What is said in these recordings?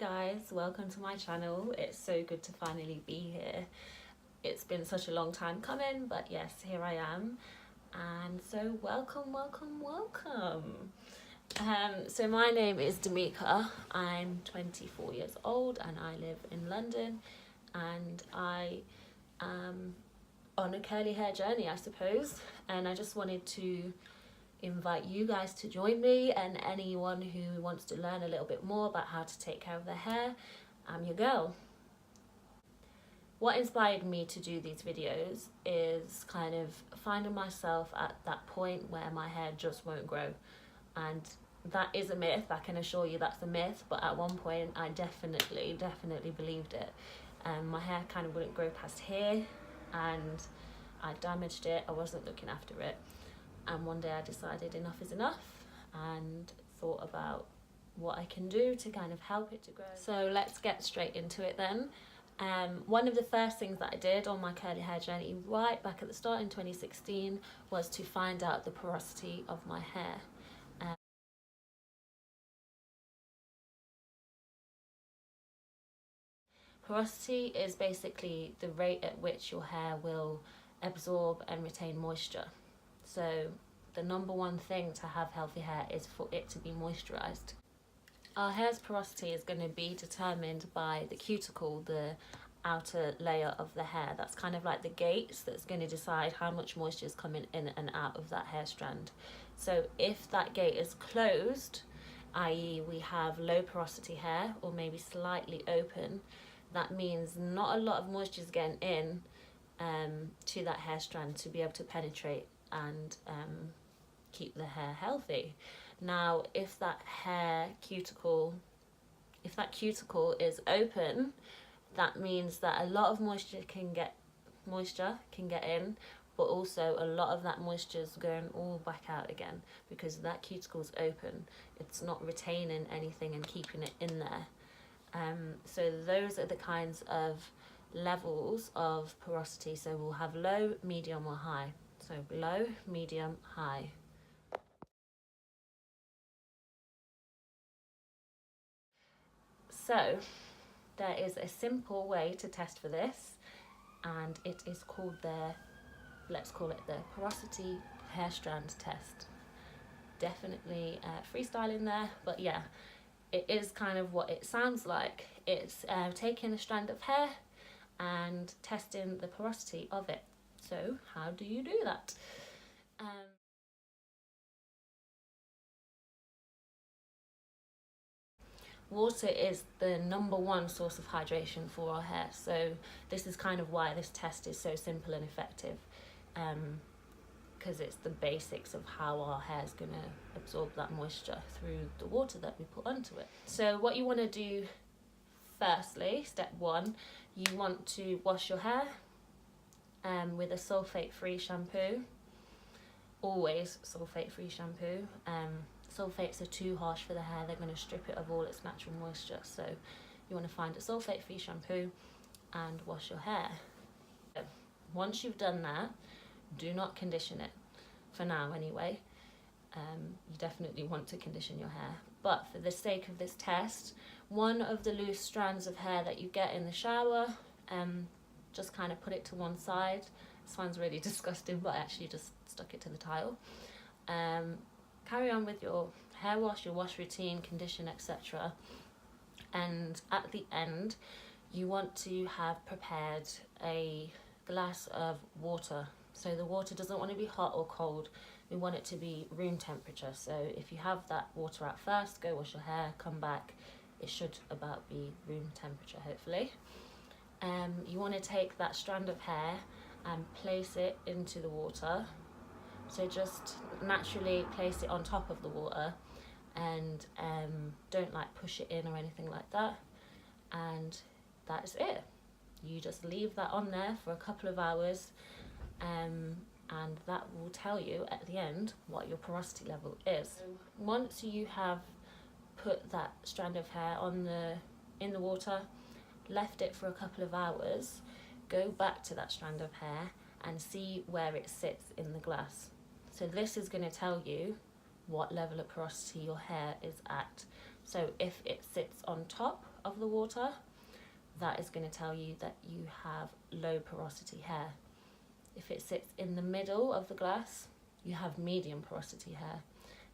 guys, welcome to my channel. It's so good to finally be here. It's been such a long time coming, but yes, here I am. And so welcome. So my name is Damika. I'm 24 years old and I live in London, and I am on a curly hair journey, I suppose, and I just wanted to invite you guys to join me, and anyone who wants to learn a little bit more about how to take care of their hair. I'm your girl. What inspired me to do these videos is kind of finding myself at that point where my hair just won't grow, and that is a myth. I can assure you that's a myth, but at one point I definitely believed it. My hair kind of wouldn't grow past here, and I damaged it. I wasn't looking after it. And one day I decided enough is enough and thought about what I can do to kind of help it to grow. So let's get straight into it then. One of the first things that I did on my curly hair journey right back at the start in 2016 was to find out the porosity of my hair. Porosity is basically the rate at which your hair will absorb and retain moisture. So the number one thing to have healthy hair is for it to be moisturized. Our hair's porosity is going to be determined by the cuticle, the outer layer of the hair. That's kind of like the gates that's going to decide how much moisture is coming in and out of that hair strand. So if that gate is closed, i.e. we have low porosity hair or maybe slightly open, that means not a lot of moisture is getting in to that hair strand to be able to penetrate and keep the hair healthy. Now, if that cuticle is open, that means that a lot of moisture can get in, but also a lot of that moisture is going all back out again because that cuticle is open. It's not retaining anything and keeping it in there. So those are the kinds of levels of porosity. So we'll have low, medium or high. So low, medium, high. So there is a simple way to test for this, and it is called let's call it the porosity hair strand test. Definitely freestyling there, but yeah, it is kind of what it sounds like. It's taking a strand of hair and testing the porosity of it. So how do you do that? Water is the number one source of hydration for our hair, so this is kind of why this test is so simple and effective, because it's the basics of how our hair is going to absorb that moisture through the water that we put onto it. So what you want to do firstly, step one, you want to wash your hair with a sulfate-free shampoo. Always sulfate-free shampoo. Sulfates are too harsh for the hair. They're going to strip it of all its natural moisture. So you want to find a sulfate-free shampoo and wash your hair. Once you've done that, do not condition it, for now anyway. You definitely want to condition your hair. But for the sake of this test, one of the loose strands of hair that you get in the shower, just kind of put it to one side. It sounds really disgusting, but I actually just stuck it to the tile. Carry on with your hair wash, your wash routine, condition, etc. And at the end, you want to have prepared a glass of water. So the water doesn't want to be hot or cold. We want it to be room temperature. So if you have that water out first, go wash your hair, come back. It should about be room temperature, hopefully. You want to take that strand of hair and place it into the water. So just naturally place it on top of the water, and don't like push it in or anything like that. And that is it. You just leave that on there for a couple of hours, and that will tell you at the end what your porosity level is. Once you have put that strand of hair in the water, left it for a couple of hours, go back to that strand of hair and see where it sits in the glass. So this is going to tell you what level of porosity your hair is at. So if it sits on top of the water, that is going to tell you that you have low porosity hair. If it sits in the middle of the glass, you have medium porosity hair.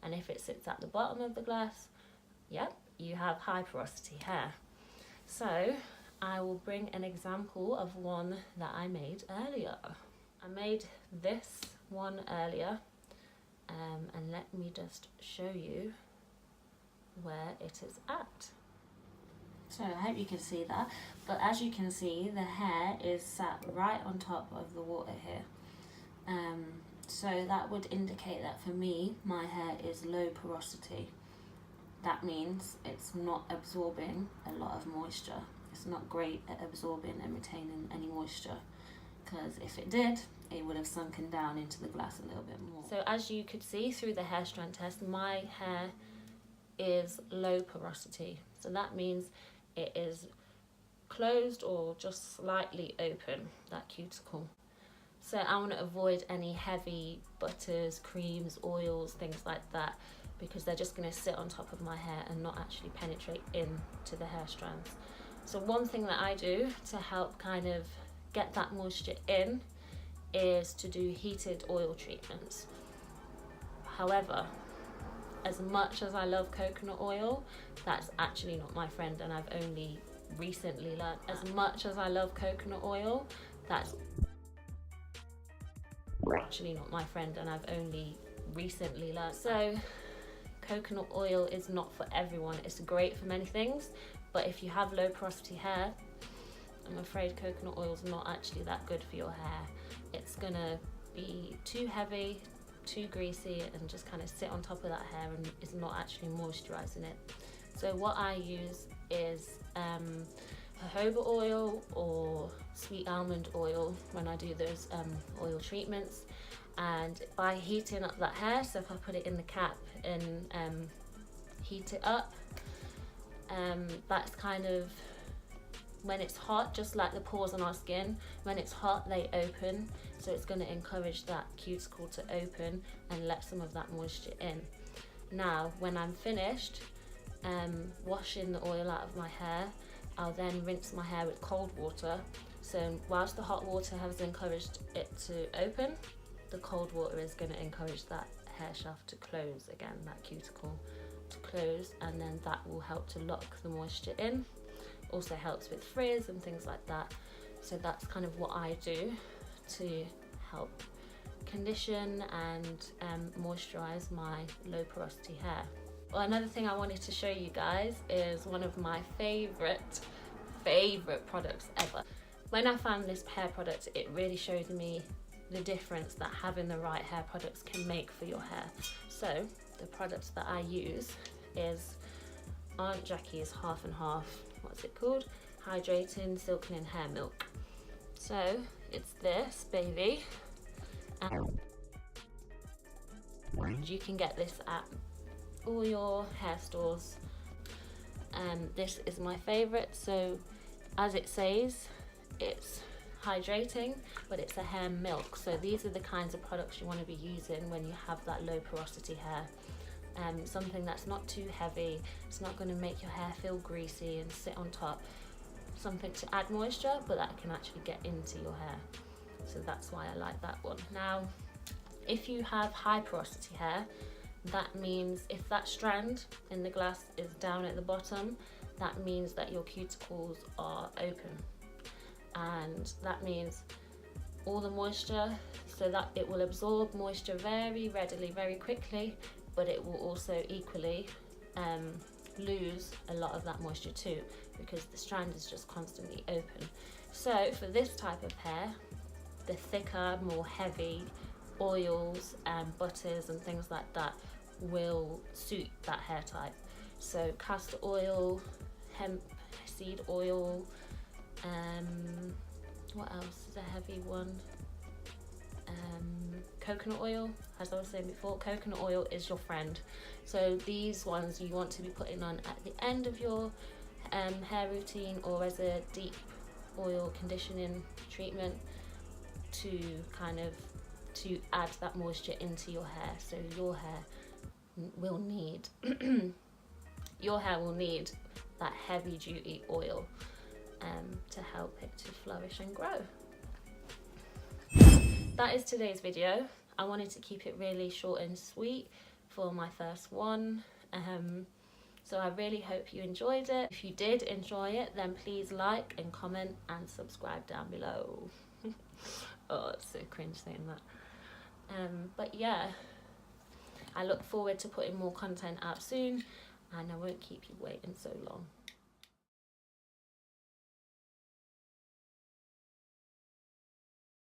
And if it sits at the bottom of the glass, yep, you have high porosity hair. So I will bring an example of one that I made earlier. I made this one earlier, and let me just show you where it is at. So I hope you can see that, but as you can see, the hair is sat right on top of the water here. So that would indicate that for me, my hair is low porosity. That means it's not absorbing a lot of moisture. It's not great at absorbing and retaining any moisture, because if it did, it would have sunken down into the glass a little bit more. So as you could see through the hair strand test, my hair is low porosity. So that means it is closed or just slightly open, that cuticle. So I want to avoid any heavy butters, creams, oils, things like that, because they're just going to sit on top of my hair and not actually penetrate into the hair strands. So one thing that I do to help kind of get that moisture in is to do heated oil treatments. However, as much as I love coconut oil, that's actually not my friend, and I've only recently learned. As much as I love coconut oil, that's actually not my friend, and I've only recently learned. So coconut oil is not for everyone. It's great for many things, but if you have low porosity hair, I'm afraid coconut oil is not actually that good for your hair. It's gonna be too heavy, too greasy, and just kind of sit on top of that hair and is not actually moisturizing it. So what I use is jojoba oil or sweet almond oil when I do those oil treatments. And by heating up that hair, so if I put it in the cap and heat it up, that's kind of, when it's hot, just like the pores on our skin, when it's hot they open, so it's going to encourage that cuticle to open and let some of that moisture in. Now when I'm finished washing the oil out of my hair, I'll then rinse my hair with cold water. So whilst the hot water has encouraged it to open, the cold water is going to encourage that hair shaft to close again, that cuticle to close, and then that will help to lock the moisture in. Also helps with frizz and things like that. So that's kind of what I do to help condition and moisturize my low porosity hair. Well, another thing I wanted to show you guys is one of my favorite products ever. When I found this hair product, it really showed me the difference that having the right hair products can make for your hair. So the products that I use is Aunt Jackie's half and half, what's it called? Hydrating Silkening Hair Milk. So it's this baby, and you can get this at all your hair stores. This is my favorite. So as it says, it's hydrating, but it's a hair milk. So these are the kinds of products you want to be using when you have that low porosity hair. Something that's not too heavy, it's not going to make your hair feel greasy and sit on top. Something to add moisture, but that can actually get into your hair. So that's why I like that one. Now, if you have high porosity hair, that means if that strand in the glass is down at the bottom, that means that your cuticles are open. And that means all the moisture, so that it will absorb moisture very readily, very quickly, but it will also equally lose a lot of that moisture too, because the strand is just constantly open. So for this type of hair, the thicker, more heavy oils and butters and things like that will suit that hair type. So castor oil, hemp seed oil, what else is a heavy one? Coconut oil, as I was saying before, coconut oil is your friend. So these ones you want to be putting on at the end of your hair routine, or as a deep oil conditioning treatment to kind of to add that moisture into your hair. So your hair will need that heavy duty oil to help it to flourish and grow. That is today's video. I wanted to keep it really short and sweet for my first one. So I really hope you enjoyed it. If you did enjoy it, then please like and comment and subscribe down below. Oh, it's so cringe saying that. But yeah, I look forward to putting more content out soon, and I won't keep you waiting so long.